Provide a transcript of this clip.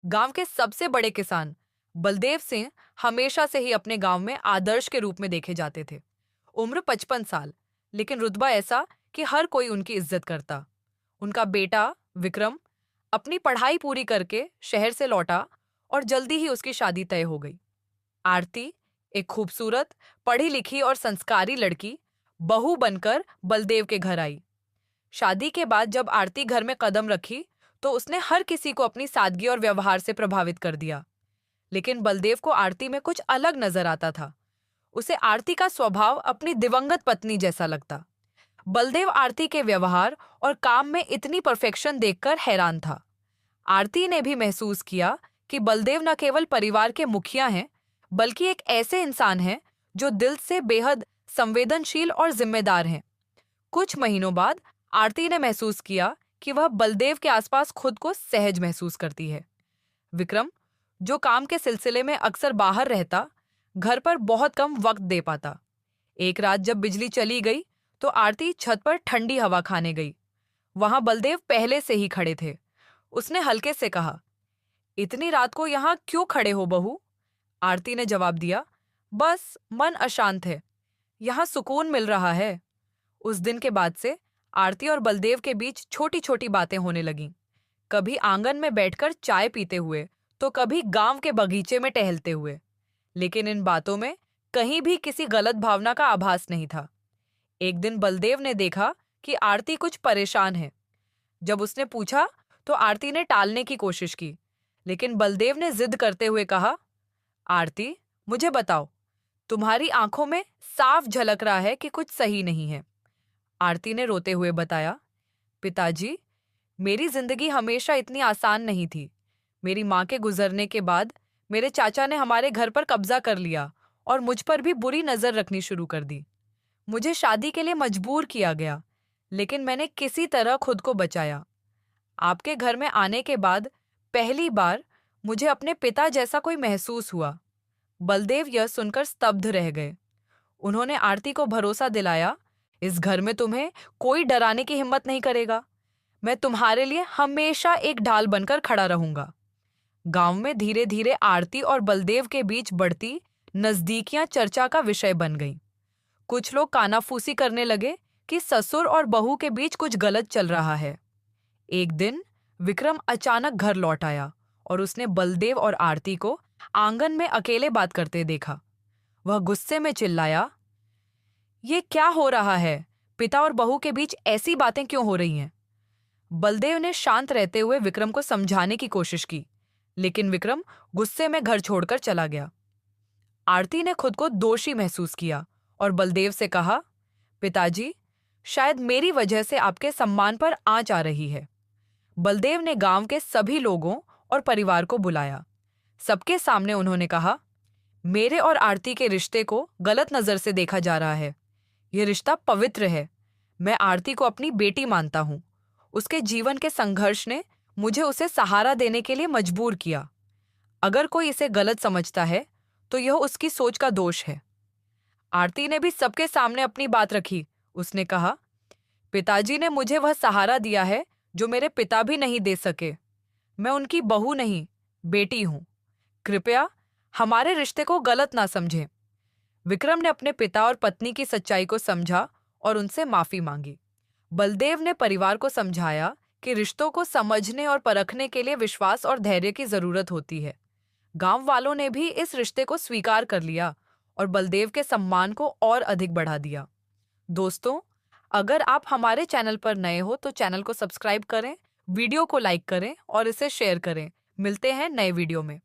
गांव के सबसे बड़े किसान बलदेव सिंह हमेशा से ही अपने गांव में आदर्श के रूप में देखे जाते थे। उम्र 55 साल, लेकिन रुतबा ऐसा कि हर कोई उनकी इज्जत करता। उनका बेटा विक्रम अपनी पढ़ाई पूरी करके शहर से लौटा और जल्दी ही उसकी शादी तय हो गई। आरती, एक खूबसूरत, पढ़ी लिखी और संस्कारी लड़की, बहू बनकर बलदेव के घर आई। शादी के बाद जब आरती घर में कदम रखी तो उसने हर किसी को अपनी सादगी और व्यवहार से प्रभावित कर दिया। लेकिन बलदेव को आरती में कुछ अलग नजर आता था। उसे आरती का स्वभाव अपनी दिवंगत पत्नी जैसा लगता। बलदेव आरती के व्यवहार और काम में इतनी परफेक्शन देखकर हैरान था। आरती ने भी महसूस किया कि बलदेव न केवल परिवार के मुखिया हैं, बल्कि एक ऐसे इंसान हैं जो दिल से बेहद संवेदनशील और जिम्मेदार हैं। कुछ महीनों बाद आरती ने महसूस किया कि वह बलदेव के आसपास खुद को सहज महसूस करती है। विक्रम, जो काम के सिलसिले में अक्सर बाहर रहता, घर पर बहुत कम वक्त दे पाता। एक रात जब बिजली चली गई तो आरती छत पर ठंडी हवा खाने गई। वहां बलदेव पहले से ही खड़े थे। उसने हल्के से कहा, इतनी रात को यहाँ क्यों खड़े हो बहू? आरती ने जवाब दिया, बस मन अशांत है, यहाँ सुकून मिल रहा है। उस दिन के बाद से आरती और बलदेव के बीच छोटी छोटी बातें होने लगीं। कभी आंगन में बैठकर चाय पीते हुए, तो कभी गांव के बगीचे में टहलते हुए। लेकिन इन बातों में कहीं भी किसी गलत भावना का आभास नहीं था। एक दिन बलदेव ने देखा कि आरती कुछ परेशान है। जब उसने पूछा तो आरती ने टालने की कोशिश की, लेकिन बलदेव ने जिद करते हुए कहा, आरती, मुझे बताओ, तुम्हारी आंखों में साफ झलक रहा है कि कुछ सही नहीं है। आरती ने रोते हुए बताया, पिताजी, मेरी जिंदगी हमेशा इतनी आसान नहीं थी। मेरी माँ के गुजरने के बाद मेरे चाचा ने हमारे घर पर कब्जा कर लिया और मुझ पर भी बुरी नजर रखनी शुरू कर दी। मुझे शादी के लिए मजबूर किया गया, लेकिन मैंने किसी तरह खुद को बचाया। आपके घर में आने के बाद पहली बार मुझे अपने पिता जैसा कोई महसूस हुआ। बलदेव यह सुनकर स्तब्ध रह गए। उन्होंने आरती को भरोसा दिलाया, इस घर में तुम्हें कोई डराने की हिम्मत नहीं करेगा। मैं तुम्हारे लिए हमेशा एक ढाल बनकर खड़ा रहूंगा। गांव में धीरे धीरे आरती और बलदेव के बीच बढ़ती नजदीकियां चर्चा का विषय बन गईं। कुछ लोग कानाफूसी करने लगे कि ससुर और बहू के बीच कुछ गलत चल रहा है। एक दिन विक्रम अचानक घर लौट आया और उसने बलदेव और आरती को आंगन में अकेले बात करते देखा। वह गुस्से में चिल्लाया, ये क्या हो रहा है? पिता और बहू के बीच ऐसी बातें क्यों हो रही हैं? बलदेव ने शांत रहते हुए विक्रम को समझाने की कोशिश की, लेकिन विक्रम गुस्से में घर छोड़कर चला गया। आरती ने खुद को दोषी महसूस किया और बलदेव से कहा, पिताजी, शायद मेरी वजह से आपके सम्मान पर आंच आ रही है। बलदेव ने गांव के सभी लोगों और परिवार को बुलाया। सबके सामने उन्होंने कहा, मेरे और आरती के रिश्ते को गलत नजर से देखा जा रहा है। यह रिश्ता पवित्र है। मैं आरती को अपनी बेटी मानता हूँ। उसके जीवन के संघर्ष ने मुझे उसे सहारा देने के लिए मजबूर किया। अगर कोई इसे गलत समझता है तो यह उसकी सोच का दोष है। आरती ने भी सबके सामने अपनी बात रखी। उसने कहा, पिताजी ने मुझे वह सहारा दिया है जो मेरे पिता भी नहीं दे सके। मैं उनकी बहू नहीं, बेटी हूं। कृपया हमारे रिश्ते को गलत ना समझें। विक्रम ने अपने पिता और पत्नी की सच्चाई को समझा और उनसे माफी मांगी। बलदेव ने परिवार को समझाया कि रिश्तों को समझने और परखने के लिए विश्वास और धैर्य की जरूरत होती है। गांव वालों ने भी इस रिश्ते को स्वीकार कर लिया और बलदेव के सम्मान को और अधिक बढ़ा दिया। दोस्तों, अगर आप हमारे चैनल पर नए हो तो चैनल को सब्सक्राइब करें, वीडियो को लाइक करें और इसे शेयर करें। मिलते हैं नए वीडियो में।